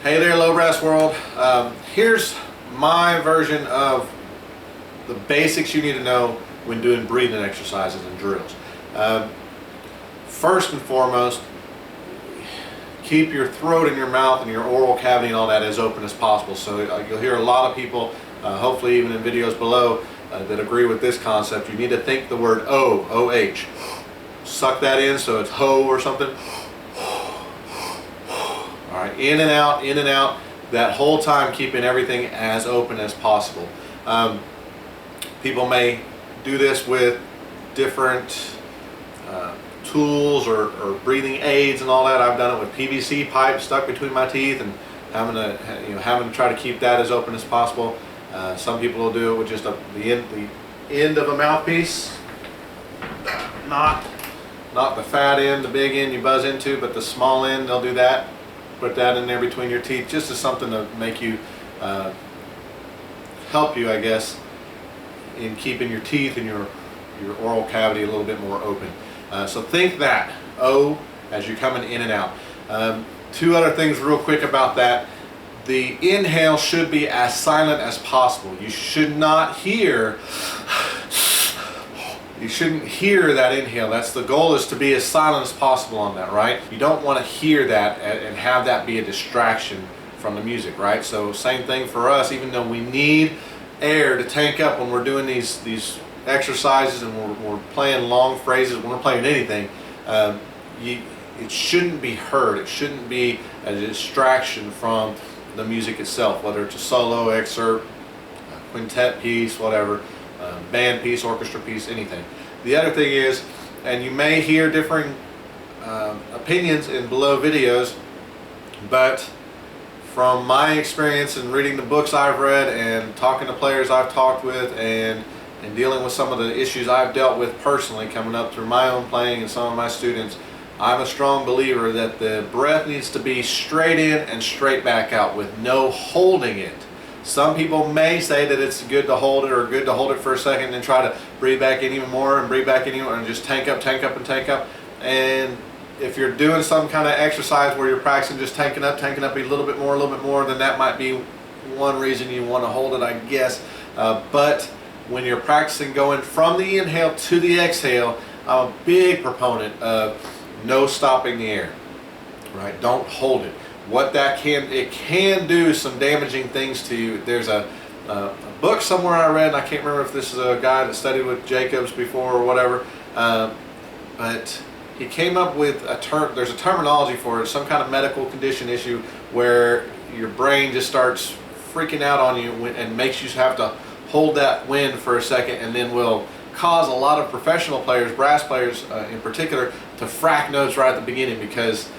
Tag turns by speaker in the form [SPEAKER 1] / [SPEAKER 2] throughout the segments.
[SPEAKER 1] Hey there, low brass world. Here's my version of the basics you need to know when doing breathing exercises and drills. First and foremost, keep your throat and your mouth and your oral cavity and all that as open as possible. So you'll hear a lot of people, hopefully even in videos below, that agree with this concept. You need to think the word O, O-H. Suck that in so it's ho or something. Alright, in and out, that whole time keeping everything as open as possible. People may do this with different tools or breathing aids and all that. I've done it with PVC pipe stuck between my teeth and having to try to keep that as open as possible. Some people will do it with just the end of a mouthpiece, not the fat end, the big end you buzz into, but the small end. They'll do that. Put that in there between your teeth, just as something to make you, help you, I guess, in keeping your teeth and your oral cavity a little bit more open. So think that, O, as you're coming in and out. Two other things real quick about that. The inhale should be as silent as possible. You should not hear, you shouldn't hear that inhale. That's the goal, is to be as silent as possible on that, right? You don't want to hear that and have that be a distraction from the music, right? So same thing for us, even though we need air to tank up when we're doing these exercises and we're playing long phrases, when we're playing anything, it shouldn't be heard. It shouldn't be a distraction from the music itself, whether it's a solo, excerpt, a quintet piece, whatever. Band piece, orchestra piece, anything. The other thing is, and you may hear differing opinions in below videos, but from my experience in reading the books I've read and talking to players I've talked with and dealing with some of the issues I've dealt with personally coming up through my own playing and some of my students, I'm a strong believer that the breath needs to be straight in and straight back out with no holding it. Some people may say that it's good to hold it, or good to hold it for a second and then try to breathe back in even more and breathe back in even more and just tank up and tank up. And if you're doing some kind of exercise where you're practicing just tanking up a little bit more, then that might be one reason you want to hold it, I guess. But when you're practicing going from the inhale to the exhale, I'm a big proponent of no stopping the air, right? Don't hold it. What that can do some damaging things to you. There's a book somewhere I read, and I can't remember if this is a guy that studied with Jacobs before or whatever, but he came up with a term. There's a terminology for it, some kind of medical condition issue where your brain just starts freaking out on you and makes you have to hold that wind for a second, and then will cause a lot of professional players, brass players in particular, to frack notes right at the beginning because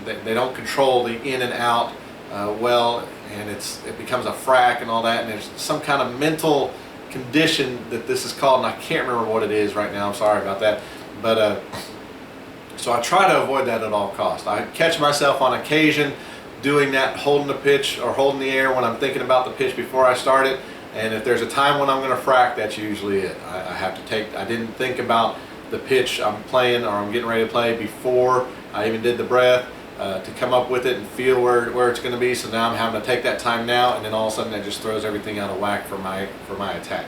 [SPEAKER 1] they don't control the in and out well, and it becomes a frack and all that, and there's some kind of mental condition that this is called, and I can't remember what it is right now. I'm sorry about that, but so I try to avoid that at all costs. I catch myself on occasion doing that, holding the pitch or holding the air when I'm thinking about the pitch before I start it, and if there's a time when I'm going to frack, that's usually it. I didn't think about the pitch I'm playing or I'm getting ready to play before I even did the breath to come up with it and feel where it's going to be. So now I'm having to take that time now, and then all of a sudden that just throws everything out of whack for my attack.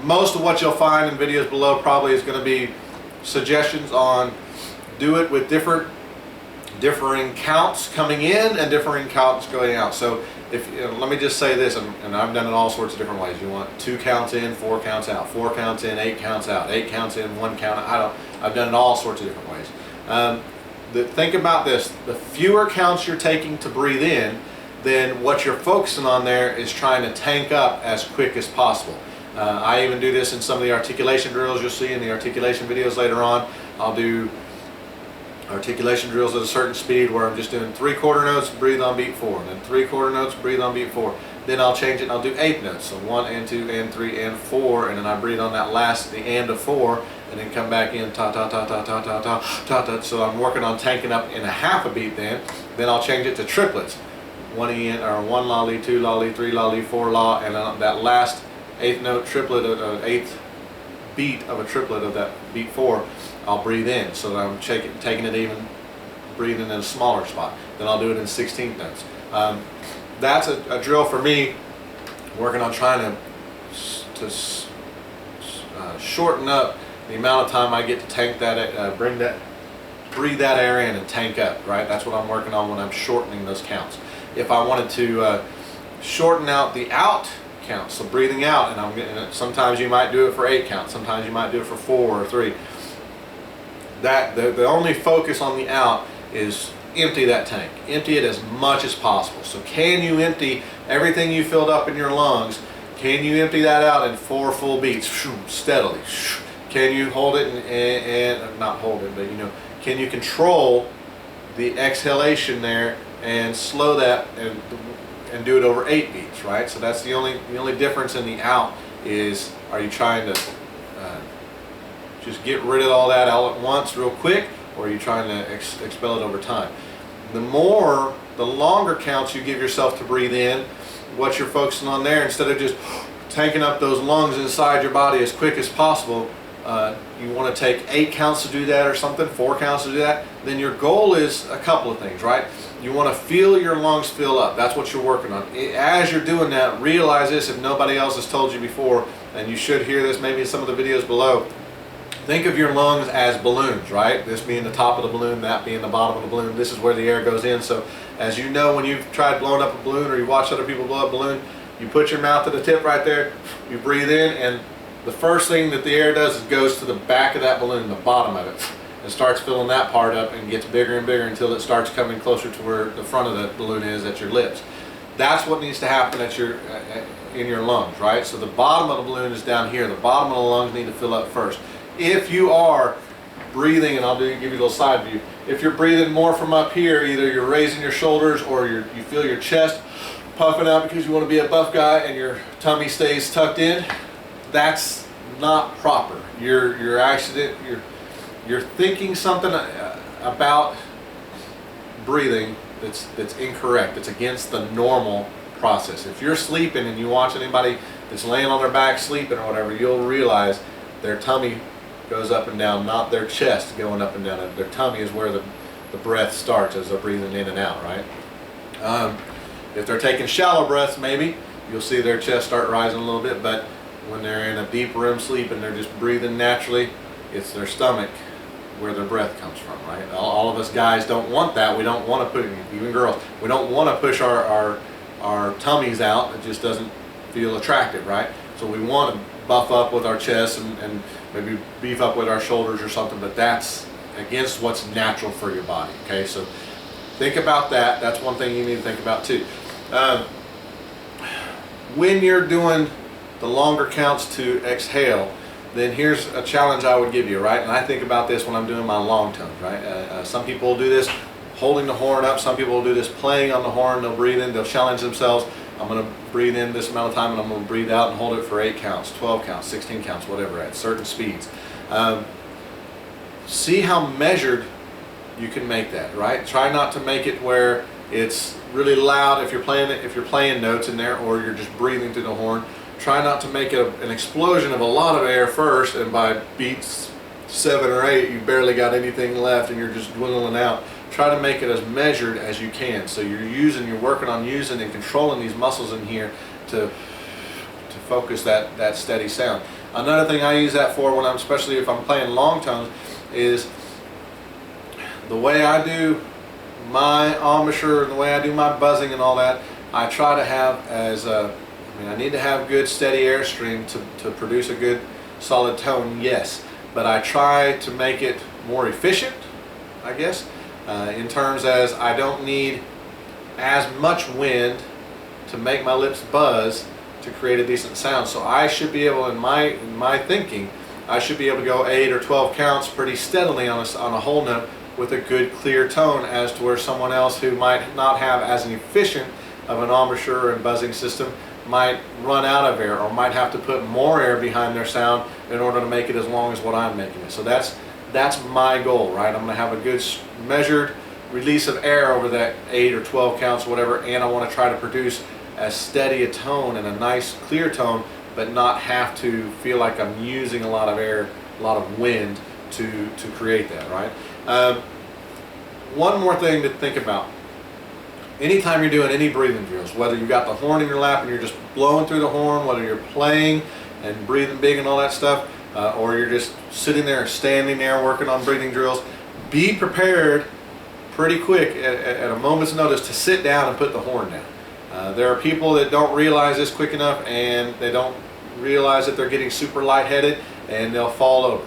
[SPEAKER 1] Most of what you'll find in videos below probably is going to be suggestions on do it with differing counts coming in and differing counts going out. So let me just say this, and I've done it all sorts of different ways. You want 2 counts in, 4 counts out, 4 counts in, 8 counts out, 8 counts in, 1 count out. I've done it all sorts of different ways. Think about this: the fewer counts you're taking to breathe in, then what you're focusing on there is trying to tank up as quick as possible. I even do this in some of the articulation drills you'll see in the articulation videos later on. I'll do articulation drills at a certain speed where I'm just doing 3/4 notes, breathe on beat 4, and then 3/4 notes, breathe on beat 4. Then I'll change it and I'll do 8 notes, so 1 and 2 and 3 and 4, and then I breathe on that last, the and of 4, and then come back in ta ta ta ta ta ta ta ta ta. So I'm working on tanking up in a half a beat. Then I'll change it to triplets, 1 in or 1 la li, 2 la li, 3 la li, 4 la, and then that last 8th note triplet, 8th beat of a triplet of that beat 4, I'll breathe in. So I'm taking it even breathing in a smaller spot. Then I'll do it in 16th notes. That's a drill for me, working on trying to shorten up the amount of time I get to tank that, breathe that air in and tank up, right? That's what I'm working on when I'm shortening those counts. If I wanted to shorten out the out count, so breathing out, and I'm getting it, sometimes you might do it for 8 counts, sometimes you might do it for 4 or 3. That the only focus on the out is empty that tank. Empty it as much as possible. So can you empty everything you filled up in your lungs? Can you empty that out in 4 full beats steadily? Can you hold it and not hold it, but you know, can you control the exhalation there and slow that and do it over 8 beats, right? So that's the only difference in the out is, are you trying to just get rid of all that all at once real quick, or are you trying to expel it over time? The longer counts you give yourself to breathe in, what you're focusing on there, instead of just tanking up those lungs inside your body as quick as possible, you want to take 8 counts to do that or something, 4 counts to do that, then your goal is a couple of things, right? You want to feel your lungs fill up. That's what you're working on. As you're doing that, realize this, if nobody else has told you before, and you should hear this maybe in some of the videos below, think of your lungs as balloons, right? This being the top of the balloon, that being the bottom of the balloon. This is where the air goes in. So as you know, when you've tried blowing up a balloon or you watch other people blow up a balloon, you put your mouth to the tip right there, you breathe in, and the first thing that the air does is goes to the back of that balloon, the bottom of it, and starts filling that part up and gets bigger and bigger until it starts coming closer to where the front of the balloon is at your lips. That's what needs to happen at in your lungs, right? So the bottom of the balloon is down here. The bottom of the lungs need to fill up first. If you are breathing, and I'll give you a little side view, if you're breathing more from up here, either you're raising your shoulders or you feel your chest puffing out because you want to be a buff guy and your tummy stays tucked in, that's not proper. You're thinking something about breathing that's incorrect. It's against the normal process. If you're sleeping and you watch anybody that's laying on their back sleeping or whatever, you'll realize their tummy goes up and down, not their chest going up and down. Their tummy is where the breath starts as they're breathing in and out, right? If they're taking shallow breaths, maybe you'll see their chest start rising a little bit, but when they're in a deep REM sleep and they're just breathing naturally, it's their stomach where their breath comes from, right? All of us guys don't want that. We don't want to put, even girls, we don't want to push our tummies out. It just doesn't feel attractive, right? So we want to buff up with our chest and maybe beef up with our shoulders or something, but that's against what's natural for your body, okay? So think about that. That's one thing you need to think about too. When you're doing the longer counts to exhale, then here's a challenge I would give you, right? And I think about this when I'm doing my long tones, right? Some people will do this holding the horn up. Some people will do this playing on the horn. They'll breathe in, they'll challenge themselves. I'm going to breathe in this amount of time and I'm going to breathe out and hold it for 8 counts, 12 counts, 16 counts, whatever, at certain speeds. See how measured you can make that, right? Try not to make it where it's really loud if you're playing notes in there, or you're just breathing through the horn. Try not to make it an explosion of a lot of air first, and by beats 7 or 8 you barely got anything left and you're just dwindling out. Try to make it as measured as you can. So you're working on using and controlling these muscles in here to focus that steady sound. Another thing I use that for when especially if I'm playing long tones, is the way I do my embouchure and the way I do my buzzing and all that. I try to have I need to have good steady airstream to produce a good solid tone, yes, but I try to make it more efficient, I guess, in terms as I don't need as much wind to make my lips buzz to create a decent sound. So I should be able, in my thinking, I should be able to go 8 or 12 counts pretty steadily on a whole note with a good clear tone, as to where someone else who might not have as an efficient of an embouchure and buzzing system might run out of air, or might have to put more air behind their sound in order to make it as long as what I'm making it. So that's my goal, right? I'm going to have a good measured release of air over that 8 or 12 counts, whatever, and I want to try to produce as steady a tone and a nice clear tone, but not have to feel like I'm using a lot of air, a lot of wind to create that, right? one more thing to think about. Anytime you're doing any breathing drills, whether you've got the horn in your lap and you're just blowing through the horn, whether you're playing and breathing big and all that stuff, or you're just sitting there and standing there working on breathing drills, be prepared pretty quick at a moment's notice to sit down and put the horn down. There are people that don't realize this quick enough, and they don't realize that they're getting super lightheaded, and they'll fall over.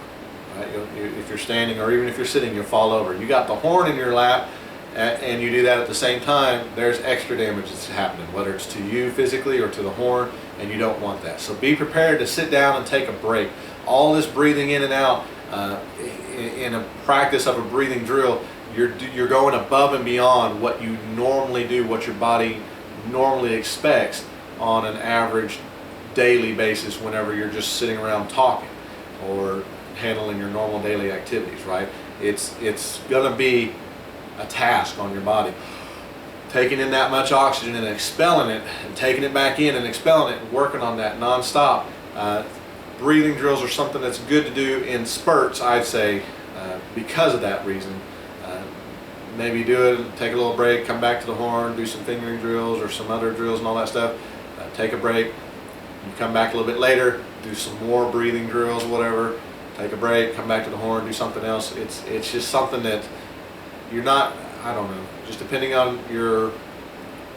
[SPEAKER 1] Right? If you're standing or even if you're sitting, you'll fall over. You got the horn in your lap, and you do that at the same time, there's extra damage that's happening, whether it's to you physically or to the horn, and you don't want that. So be prepared to sit down and take a break. All this breathing in and out, in a practice of a breathing drill, you're going above and beyond what you normally do, what your body normally expects on an average daily basis whenever you're just sitting around talking or handling your normal daily activities, right? It's going to be a task on your body. Taking in that much oxygen and expelling it, and taking it back in and expelling it, and working on that non-stop. Breathing drills are something that's good to do in spurts, I'd say, because of that reason. Maybe do it, take a little break, come back to the horn, do some fingering drills or some other drills and all that stuff. Take a break, you come back a little bit later, do some more breathing drills, whatever. Take a break, come back to the horn, do something else. It's just something that you're not, I don't know, just depending on your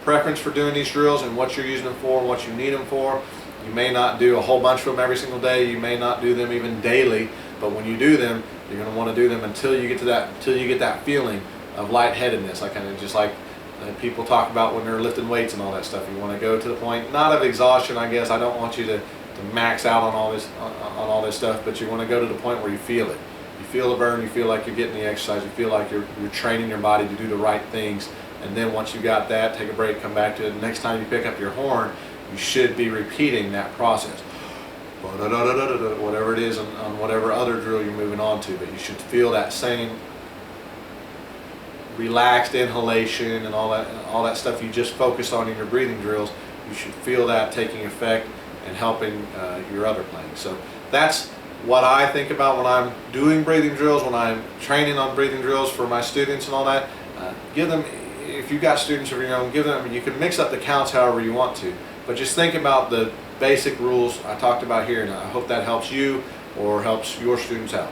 [SPEAKER 1] preference for doing these drills and what you're using them for and what you need them for. You may not do a whole bunch of them every single day. You may not do them even daily, but when you do them, you're going to want to do them until you get to that, until you get that feeling of lightheadedness. I kind of just like people talk about when they're lifting weights and all that stuff. You want to go to the point, not of exhaustion, I guess. I don't want you to max out on all this stuff, but you want to go to the point where you feel it. You feel the burn, you feel like you're getting the exercise, you feel like you're training your body to do the right things, and then once you got that, take a break, come back to it. The next time you pick up your horn, you should be repeating that process. Whatever it is on whatever other drill you're moving on to, but you should feel that same relaxed inhalation and all that stuff you just focus on in your breathing drills. You should feel that taking effect and helping your other playing. So that's what I think about when I'm doing breathing drills, when I'm training on breathing drills for my students and all that. Give them, if you've got students of your own, give them, you can mix up the counts however you want to, but just think about the basic rules I talked about here, and I hope that helps you or helps your students out.